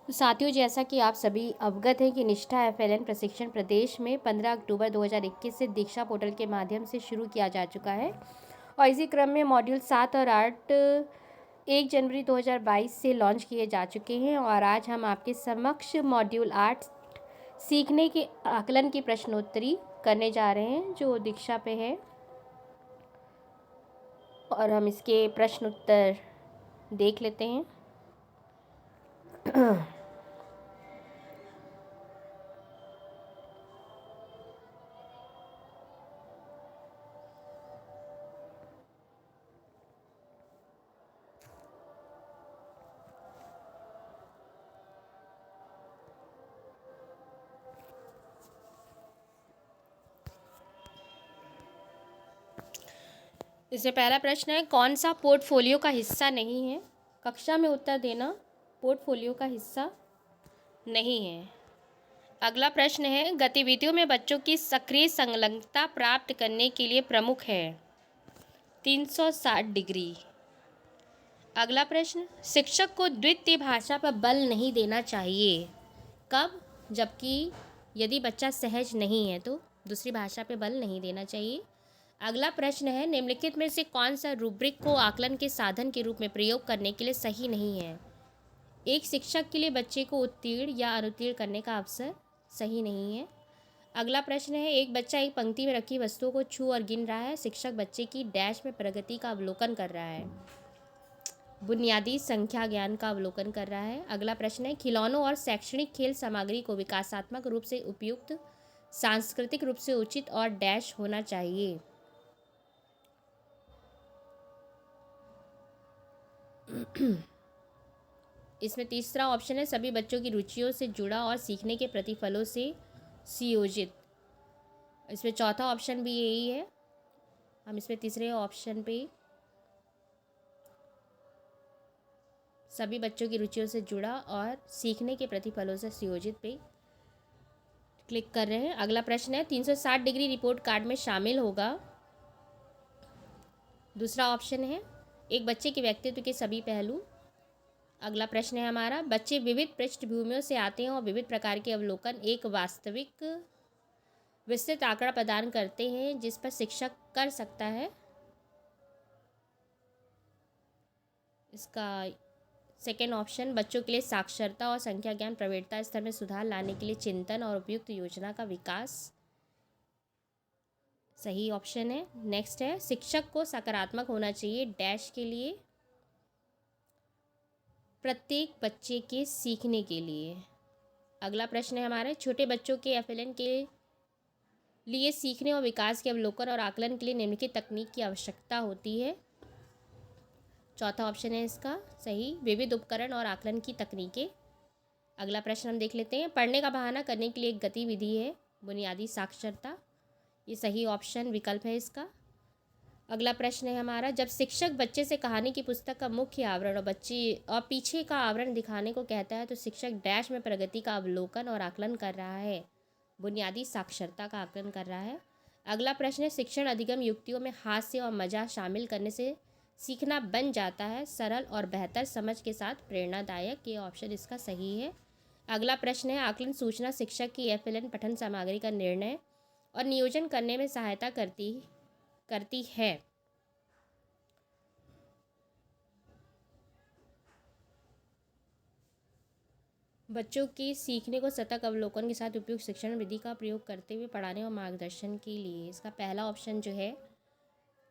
तो साथियों, जैसा कि आप सभी अवगत हैं कि निष्ठा एफएलएन प्रशिक्षण प्रदेश में 15 अक्टूबर 2021 से दीक्षा पोर्टल के माध्यम से शुरू किया जा चुका है और इसी क्रम में मॉड्यूल 7 और 8 1 जनवरी 2022 से लॉन्च किए जा चुके हैं। और आज हम आपके समक्ष मॉड्यूल 8 सीखने के आकलन की प्रश्नोत्तरी करने जा रहे हैं जो दीक्षा पे है, और हम इसके प्रश्न उत्तर देख लेते हैं। इससे पहला प्रश्न है, कौन सा पोर्टफोलियो का हिस्सा नहीं है? कक्षा में उत्तर देना पोर्टफोलियो का हिस्सा नहीं है। अगला प्रश्न है, गतिविधियों में बच्चों की सक्रिय संलग्नता प्राप्त करने के लिए प्रमुख है 360 डिग्री। अगला प्रश्न, शिक्षक को द्वितीय भाषा पर बल नहीं देना चाहिए। कब? जबकि यदि बच्चा सहज नहीं है तो दूसरी भाषा पर बल नहीं देना चाहिए। अगला प्रश्न है, निम्नलिखित में से कौन सा रूब्रिक को आकलन के साधन के रूप में प्रयोग करने के लिए सही नहीं है? एक शिक्षक के लिए बच्चे को उत्तीर्ण या अनुत्तीर्ण करने का अवसर सही नहीं है। अगला प्रश्न है, एक बच्चा एक पंक्ति में रखी वस्तुओं को छू और गिन रहा है। शिक्षक बच्चे की डैश में प्रगति का अवलोकन कर रहा है। बुनियादी संख्या ज्ञान का अवलोकन कर रहा है। अगला प्रश्न है, खिलौनों और शैक्षणिक खेल सामग्री को विकासात्मक रूप से उपयुक्त, सांस्कृतिक रूप से उचित और डैश होना चाहिए। इसमें तीसरा ऑप्शन है, सभी बच्चों की रुचियों से जुड़ा और सीखने के प्रतिफलों से संयोजित। इसमें चौथा ऑप्शन भी यही है। हम इसमें तीसरे ऑप्शन पे सभी बच्चों की रुचियों से जुड़ा और सीखने के प्रतिफलों से संयोजित पे क्लिक कर रहे हैं। अगला प्रश्न है, 360 डिग्री रिपोर्ट कार्ड में शामिल होगा। दूसरा ऑप्शन है, एक बच्चे के व्यक्तित्व के सभी पहलू। अगला प्रश्न है हमारा, बच्चे विविध पृष्ठभूमियों से आते हैं और विविध प्रकार के अवलोकन एक वास्तविक विस्तृत आंकड़ा प्रदान करते हैं जिस पर शिक्षक कर सकता है। इसका सेकेंड ऑप्शन, बच्चों के लिए साक्षरता और संख्या ज्ञान प्रवीणता स्तर में सुधार लाने के लिए चिंतन और उपयुक्त योजना का विकास सही ऑप्शन है। नेक्स्ट है, शिक्षक को सकारात्मक होना चाहिए डैश के लिए प्रत्येक बच्चे के सीखने के लिए। अगला प्रश्न है हमारे, छोटे बच्चों के एफएलएन के लिए सीखने और विकास के अवलोकन और आकलन के लिए निम्नलिखित तकनीक की आवश्यकता होती है। चौथा ऑप्शन है इसका सही, विविध उपकरण और आकलन की तकनीकें। अगला प्रश्न हम देख लेते हैं, पढ़ने का बहाना करने के लिए एक गतिविधि है बुनियादी साक्षरता। ये सही ऑप्शन विकल्प है इसका। अगला प्रश्न है हमारा, जब शिक्षक बच्चे से कहानी की पुस्तक का मुख्य आवरण और पीछे का आवरण दिखाने को कहता है तो शिक्षक डैश में प्रगति का अवलोकन और आकलन कर रहा है, बुनियादी साक्षरता का आकलन कर रहा है। अगला प्रश्न है, शिक्षण अधिगम युक्तियों में हास्य और मजा शामिल करने से सीखना बन जाता है सरल और बेहतर समझ के साथ प्रेरणादायक। ये ऑप्शन इसका सही है। अगला प्रश्न है, आकलन सूचना शिक्षक की एफएलएन पठन सामग्री का निर्णय और नियोजन करने में सहायता करती है। बच्चों के सीखने को सतत अवलोकन के साथ उपयुक्त शिक्षण विधि का प्रयोग करते हुए पढ़ाने और मार्गदर्शन के लिए, इसका पहला ऑप्शन जो है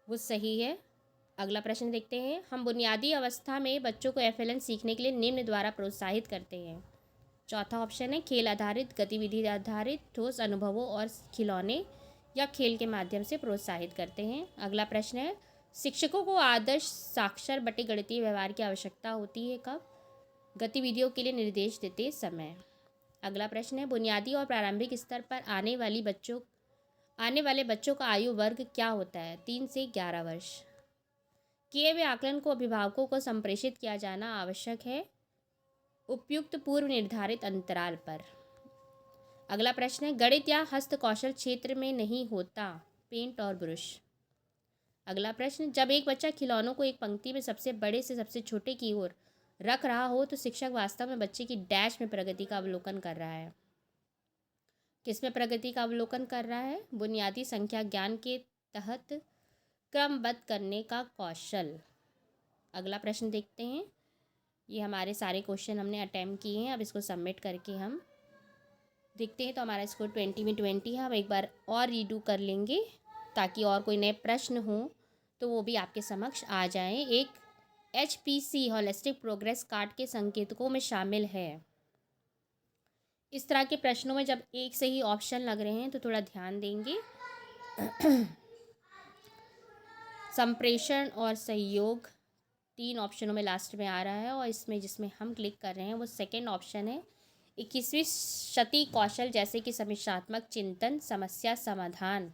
वो सही है। अगला प्रश्न देखते हैं, हम बुनियादी अवस्था में बच्चों को एफएलएन सीखने के लिए निम्न द्वारा प्रोत्साहित करते हैं। चौथा ऑप्शन है, खेल आधारित, गतिविधि आधारित, ठोस अनुभवों और खिलौने या खेल के माध्यम से प्रोत्साहित करते हैं। अगला प्रश्न है, शिक्षकों को आदर्श साक्षर बटे गणितीय व्यवहार की आवश्यकता होती है कब? गतिविधियों के लिए निर्देश देते समय। अगला प्रश्न है, बुनियादी और प्रारंभिक स्तर पर आने वाले बच्चों का आयु वर्ग क्या होता है? 3 से 11 वर्ष। किए हुए आकलन को अभिभावकों को संप्रेषित किया जाना आवश्यक है उपयुक्त पूर्व निर्धारित अंतराल पर। अगला प्रश्न है, गणित या हस्तकौशल क्षेत्र में नहीं होता पेंट और ब्रश। अगला प्रश्न, जब एक बच्चा खिलौनों को एक पंक्ति में सबसे बड़े से सबसे छोटे की ओर रख रहा हो तो शिक्षक वास्तव में बच्चे की डैश में प्रगति का अवलोकन कर रहा है। किस में प्रगति का अवलोकन कर रहा है? बुनियादी संख्या ज्ञान के तहत क्रमबद्ध करने का कौशल। अगला प्रश्न देखते हैं। ये हमारे सारे क्वेश्चन हमने अटैम्प्ट किए हैं, अब इसको सबमिट करके हम देखते हैं। तो हमारा स्कोर 20 में 20 है। हम एक बार और रीडू कर लेंगे ताकि और कोई नए प्रश्न हो तो वो भी आपके समक्ष आ जाएं। एक HPC होलिस्टिक प्रोग्रेस कार्ड के संकेतकों में शामिल है। इस तरह के प्रश्नों में जब एक से ही ऑप्शन लग रहे हैं तो थोड़ा ध्यान देंगे। संप्रेषण और सहयोग 3 ऑप्शनों में लास्ट में आ रहा है और इसमें जिसमें हम क्लिक कर रहे हैं वो सेकंड ऑप्शन है। 21वीं शती कौशल जैसे कि समीक्षात्मक चिंतन, समस्या समाधान,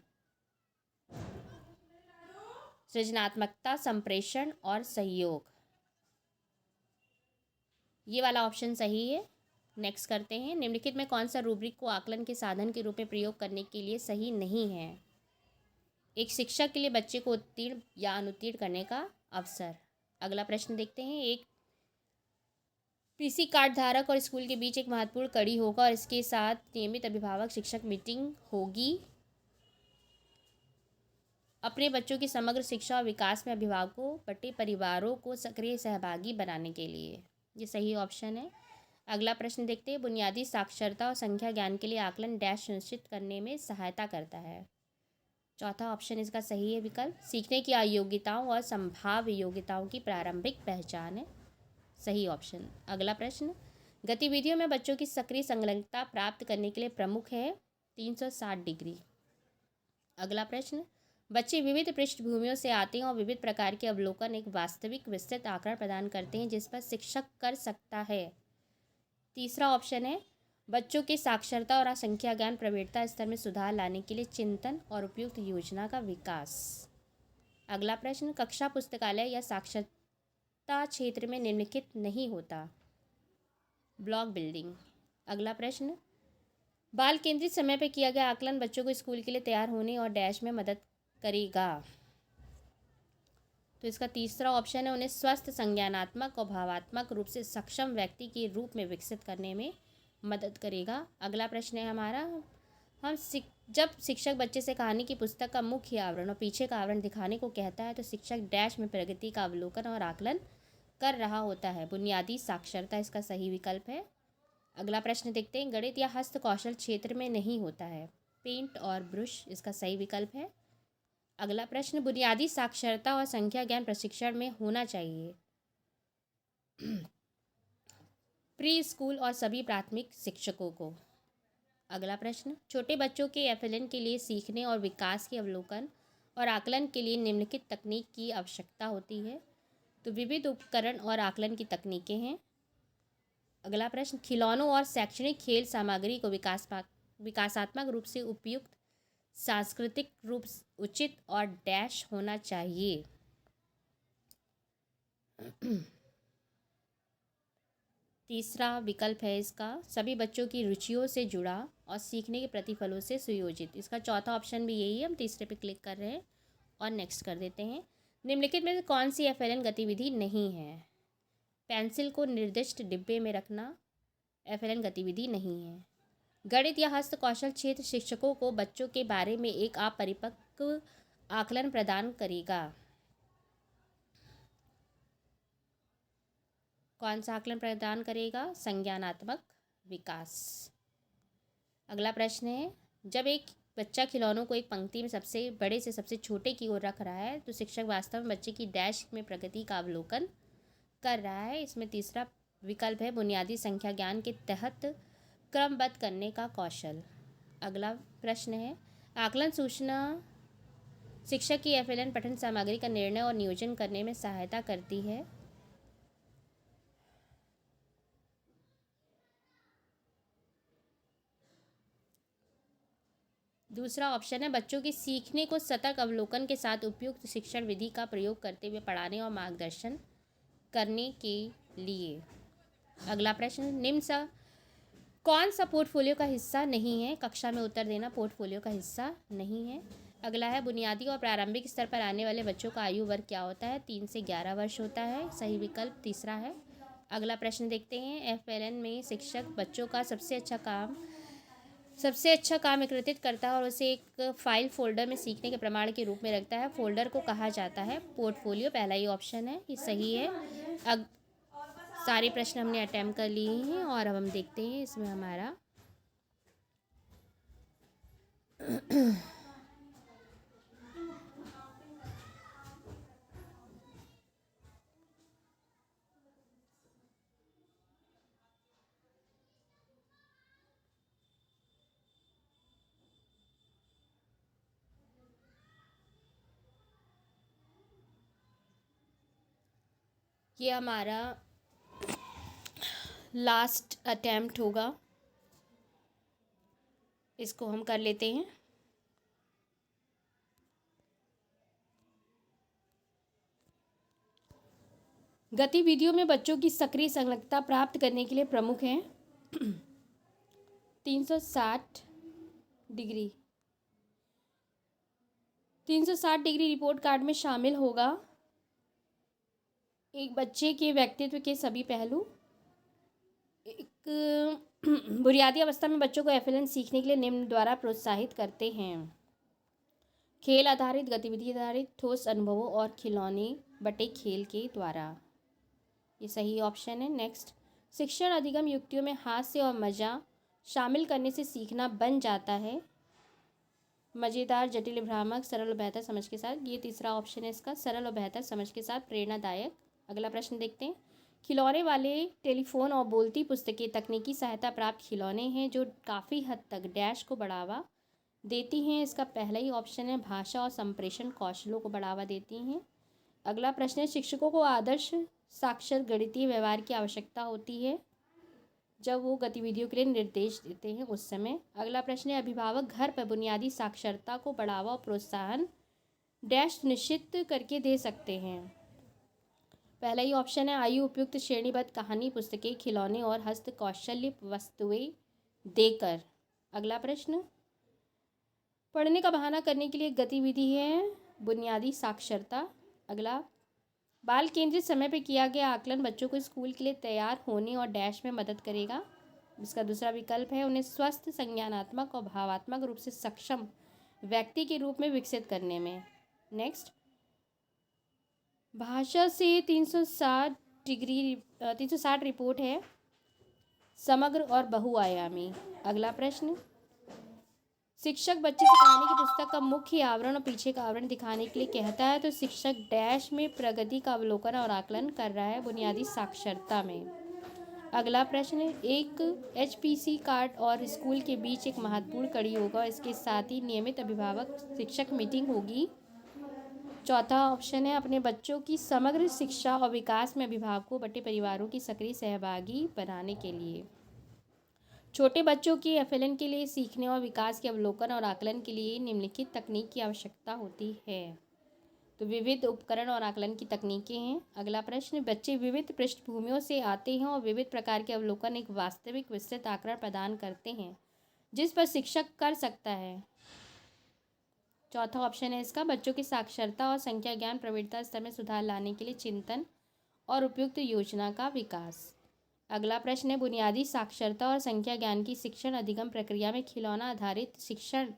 सृजनात्मकता, संप्रेषण और सहयोग, ये वाला ऑप्शन सही है। नेक्स्ट करते हैं। निम्नलिखित में कौन सा रूब्रिक को आकलन के साधन के रूप में प्रयोग करने के लिए सही नहीं है? एक शिक्षक के लिए बच्चे को उत्तीर्ण या अनुत्तीर्ण करने का अवसर। अगला प्रश्न देखते हैं। एक PC कार्ड धारक और स्कूल के बीच एक महत्वपूर्ण कड़ी होगा और इसके साथ नियमित अभिभावक शिक्षक मीटिंग होगी। अपने बच्चों की समग्र शिक्षा और विकास में अभिभावकों बटे परिवारों को सक्रिय सहभागी बनाने के लिए, ये सही ऑप्शन है। अगला प्रश्न देखते हैं। बुनियादी साक्षरता और संख्या ज्ञान के लिए आकलन डैश सुनिश्चित करने में सहायता करता है। चौथा ऑप्शन इसका सही है विकल्प। सीखने की अयोग्यताओं और संभाव्य योग्यताओं की प्रारंभिक पहचान है, सही ऑप्शन। अगला प्रश्न। गतिविधियों में बच्चों की सक्रिय संलग्नता प्राप्त करने के लिए प्रमुख है 360 डिग्री। अगला प्रश्न। बच्चे विविध पृष्ठभूमियों से आते हैं और विविध प्रकार के अवलोकन एक वास्तविक विस्तृत आकलन प्रदान करते हैं जिस पर शिक्षक कर सकता है। तीसरा ऑप्शन है। बच्चों के साक्षरता और संख्या ज्ञान प्रवीणता स्तर में सुधार लाने के लिए चिंतन और उपयुक्त योजना का विकास। अगला प्रश्न। कक्षा, पुस्तकालय या साक्षरता क्षेत्र में निम्नलिखित नहीं होता। Block building. अगला प्रश्न। बाल केंद्रित समय पर किया गया आकलन बच्चों को स्कूल के लिए तैयार होने और डैश में मदद करेगा। तो इसका तीसरा ऑप्शन है। उन्हें स्वस्थ, संज्ञानात्मक और भावात्मक रूप से सक्षम व्यक्ति के रूप में विकसित करने में मदद करेगा। अगला प्रश्न है हमारा। जब शिक्षक बच्चे से कहानी की पुस्तक का मुख्य आवरण और पीछे का आवरण दिखाने को कहता है तो शिक्षक डैश में प्रगति का अवलोकन और आकलन कर रहा होता है। बुनियादी साक्षरता इसका सही विकल्प है। अगला प्रश्न देखते हैं। गणित या हस्त कौशल क्षेत्र में नहीं होता है। पेंट और ब्रश इसका सही विकल्प है। अगला प्रश्न। बुनियादी साक्षरता और संख्या ज्ञान प्रशिक्षण में होना चाहिए प्री स्कूल और सभी प्राथमिक शिक्षकों को। अगला प्रश्न। छोटे बच्चों के FLN के लिए सीखने और विकास के अवलोकन और आकलन के लिए निम्नलिखित तकनीक की आवश्यकता होती है। तो विविध उपकरण और आकलन की तकनीकें हैं। अगला प्रश्न। खिलौनों और शैक्षणिक खेल सामग्री को विकासात्मक रूप से उपयुक्त, सांस्कृतिक रूप उचित और डैश होना चाहिए। तीसरा विकल्प है इसका सभी बच्चों की रुचियों से जुड़ा और सीखने के प्रतिफलों से सुयोजित। इसका चौथा ऑप्शन भी यही है। हम तीसरे पे क्लिक कर रहे हैं और नेक्स्ट कर देते हैं। निम्नलिखित में से कौन सी FLN गतिविधि नहीं है? पेंसिल को निर्दिष्ट डिब्बे में रखना FLN गतिविधि नहीं है। गणित या हस्त कौशल क्षेत्र शिक्षकों को बच्चों के बारे में एक अपरिपक्व आकलन प्रदान करेगा। कौन सा आकलन प्रदान करेगा? संज्ञानात्मक विकास। अगला प्रश्न है। जब एक बच्चा खिलौनों को एक पंक्ति में सबसे बड़े से सबसे छोटे की ओर रख रहा है तो शिक्षक वास्तव में बच्चे की डैश में प्रगति का अवलोकन कर रहा है। इसमें तीसरा विकल्प है बुनियादी संख्या ज्ञान के तहत क्रमबद्ध करने का कौशल। अगला प्रश्न है। आकलन सूचना शिक्षक की FLN पठन सामग्री का निर्णय और नियोजन करने में सहायता करती है। दूसरा ऑप्शन है बच्चों के सीखने को सतर्क अवलोकन के साथ उपयुक्त शिक्षण विधि का प्रयोग करते हुए पढ़ाने और मार्गदर्शन करने के लिए। अगला प्रश्न। निम्न कौन सा पोर्टफोलियो का हिस्सा नहीं है? कक्षा में उत्तर देना पोर्टफोलियो का हिस्सा नहीं है। अगला है बुनियादी और प्रारंभिक स्तर पर आने वाले बच्चों का आयु वर्ग क्या होता है? 3 से 11 वर्ष होता है, सही विकल्प तीसरा है। अगला प्रश्न देखते हैं, एफएलएन में शिक्षक बच्चों का सबसे अच्छा काम एकत्रित करता है और उसे एक फाइल फोल्डर में सीखने के प्रमाण के रूप में रखता है। फोल्डर को कहा जाता है पोर्टफोलियो। पहला ही ऑप्शन है, ये सही है। सारे प्रश्न हमने अटेम्प्ट कर लिए हैं और अब हम देखते हैं इसमें हमारा ये हमारा लास्ट अटेम्प्ट होगा, इसको हम कर लेते हैं। गतिविधियों में बच्चों की सक्रिय संलग्नता प्राप्त करने के लिए प्रमुख हैं 360 डिग्री 360 डिग्री रिपोर्ट कार्ड में शामिल होगा एक बच्चे के व्यक्तित्व के सभी पहलू, एक बुनियादी अवस्था में बच्चों को एफएलएन सीखने के लिए निम्न द्वारा प्रोत्साहित करते हैं, खेल आधारित, गतिविधि आधारित, ठोस अनुभवों और खिलौने बटे खेल के द्वारा। ये सही ऑप्शन है। नेक्स्ट, शिक्षण अधिगम युक्तियों में हास्य और मज़ा शामिल करने से सीखना बन जाता है मज़ेदार, जटिल, भ्रामक, सरल और बेहतर समझ के साथ। ये तीसरा ऑप्शन है इसका, सरल और बेहतर समझ के साथ, प्रेरणादायक। अगला प्रश्न देखते हैं, खिलौने वाले टेलीफोन और बोलती पुस्तकें तकनीकी सहायता प्राप्त खिलौने हैं जो काफ़ी हद तक डैश को बढ़ावा देती हैं। इसका पहला ही ऑप्शन है, भाषा और संप्रेषण कौशलों को बढ़ावा देती हैं। अगला प्रश्न है, शिक्षकों को आदर्श साक्षर गणितीय व्यवहार की आवश्यकता होती है जब वो गतिविधियों के लिए निर्देश देते हैं उस समय। अगला प्रश्न है, अभिभावक घर पर बुनियादी साक्षरता को बढ़ावा और प्रोत्साहन डैश निश्चित करके दे सकते हैं। पहला ही ऑप्शन है, आयु उपयुक्त श्रेणीबद्ध कहानी पुस्तकें, खिलौने और हस्त कौशल्य वस्तुएं देकर। अगला प्रश्न, पढ़ने का बहाना करने के लिए गतिविधि है बुनियादी साक्षरता। अगला, बाल केंद्रित समय पर किया गया आकलन बच्चों को स्कूल के लिए तैयार होने और डैश में मदद करेगा। इसका दूसरा विकल्प है, उन्हें स्वस्थ, संज्ञानात्मक और भावात्मक रूप से सक्षम व्यक्ति के रूप में विकसित करने में। नेक्स्ट, भाषा से 360 रिपोर्ट है समग्र और बहुआयामी। अगला प्रश्न, शिक्षक बच्चे से कहानी की पुस्तक का मुख्य आवरण और पीछे का आवरण दिखाने के लिए कहता है तो शिक्षक डैश में प्रगति का अवलोकन और आकलन कर रहा है बुनियादी साक्षरता में। अगला प्रश्न, एक एचपीसी कार्ड और स्कूल के बीच एक महत्वपूर्ण कड़ी होगा और इसके साथ ही नियमित अभिभावक शिक्षक मीटिंग होगी। चौथा ऑप्शन है, अपने बच्चों की समग्र शिक्षा और विकास में अभिभावकों बटे परिवारों की सक्रिय सहभागी बनाने के लिए। छोटे बच्चों की एफएलएन के लिए सीखने और विकास के अवलोकन और आकलन के लिए निम्नलिखित तकनीक की आवश्यकता होती है। तो विविध उपकरण और आकलन की तकनीकें हैं। अगला प्रश्न, बच्चे विविध पृष्ठभूमियों से आते हैं और विविध प्रकार के अवलोकन एक वास्तविक विस्तृत आकलन प्रदान करते हैं जिस पर शिक्षक कर सकता है। चौथा ऑप्शन है इसका, बच्चों की साक्षरता और संख्या ज्ञान प्रवृत्ता स्तर में सुधार लाने के लिए चिंतन और उपयुक्त योजना का विकास। अगला प्रश्न है, बुनियादी साक्षरता और संख्या ज्ञान की शिक्षण अधिगम प्रक्रिया में खिलौना आधारित शिक्षण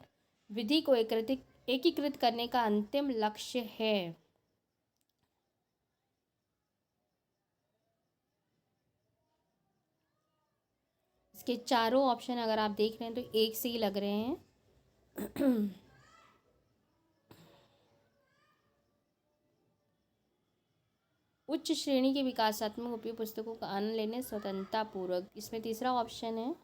विधि को एकीकृत करने का अंतिम लक्ष्य है। इसके चारों ऑप्शन अगर आप देख रहे हैं तो एक से ही लग रहे हैं। उच्च श्रेणी के विकासात्मक उपयोग पुस्तकों का आनंद लेने स्वतंत्रता पूर्वक। इसमें तीसरा ऑप्शन है,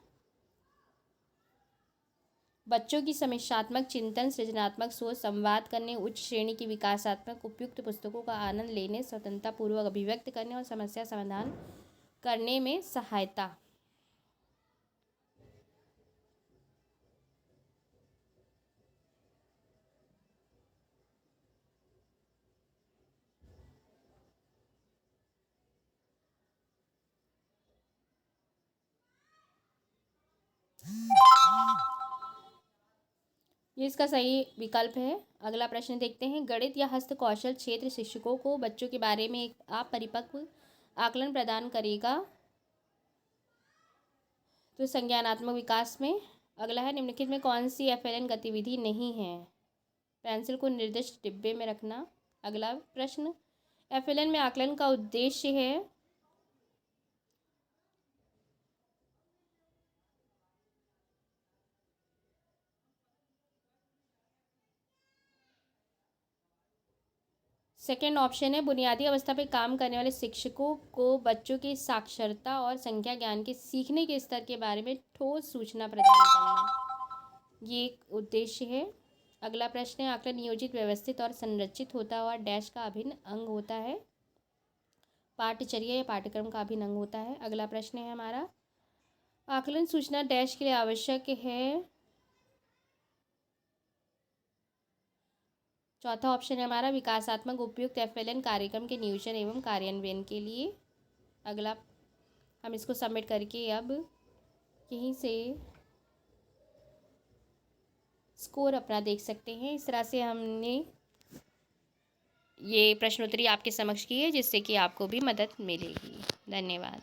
बच्चों की समीक्षात्मक चिंतन, सृजनात्मक सोच, संवाद करने, उच्च श्रेणी की विकासात्मक उपयुक्त पुस्तकों का आनंद लेने, स्वतंत्रता पूर्वक अभिव्यक्त करने और समस्या समाधान करने में सहायता। ये इसका सही विकल्प है। अगला प्रश्न देखते हैं, गणित या हस्त कौशल क्षेत्र शिक्षकों को बच्चों के बारे में एक अपरिपक्व आकलन प्रदान करेगा। तो संज्ञानात्मक विकास में अगला है, निम्नलिखित में कौन सी एफएलएन गतिविधि नहीं है? पेंसिल को निर्दिष्ट डिब्बे में रखना। अगला प्रश्न, एफएलएन में आकलन का उद्देश्य है सेकेंड ऑप्शन है, बुनियादी अवस्था पे काम करने वाले शिक्षकों को बच्चों की साक्षरता और संख्या ज्ञान के सीखने के स्तर के बारे में ठोस सूचना प्रदान करना, ये एक उद्देश्य है। अगला प्रश्न है, आकलन नियोजित, व्यवस्थित और संरचित होता हुआ डैश का अभिन्न अंग होता है? पाठ्यचर्या या पाठ्यक्रम का अभिन्न अंग होता है। अगला प्रश्न है हमारा, आकलन सूचना डैश के लिए आवश्यक है? चौथा ऑप्शन है हमारा, विकासात्मक उपयुक्त एफएलएन कार्यक्रम के नियोजन एवं कार्यान्वयन के लिए। अगला, हम इसको सबमिट करके अब यहीं से स्कोर अपना देख सकते हैं। इस तरह से हमने ये प्रश्नोत्तरी आपके समक्ष की है, जिससे कि आपको भी मदद मिलेगी। धन्यवाद।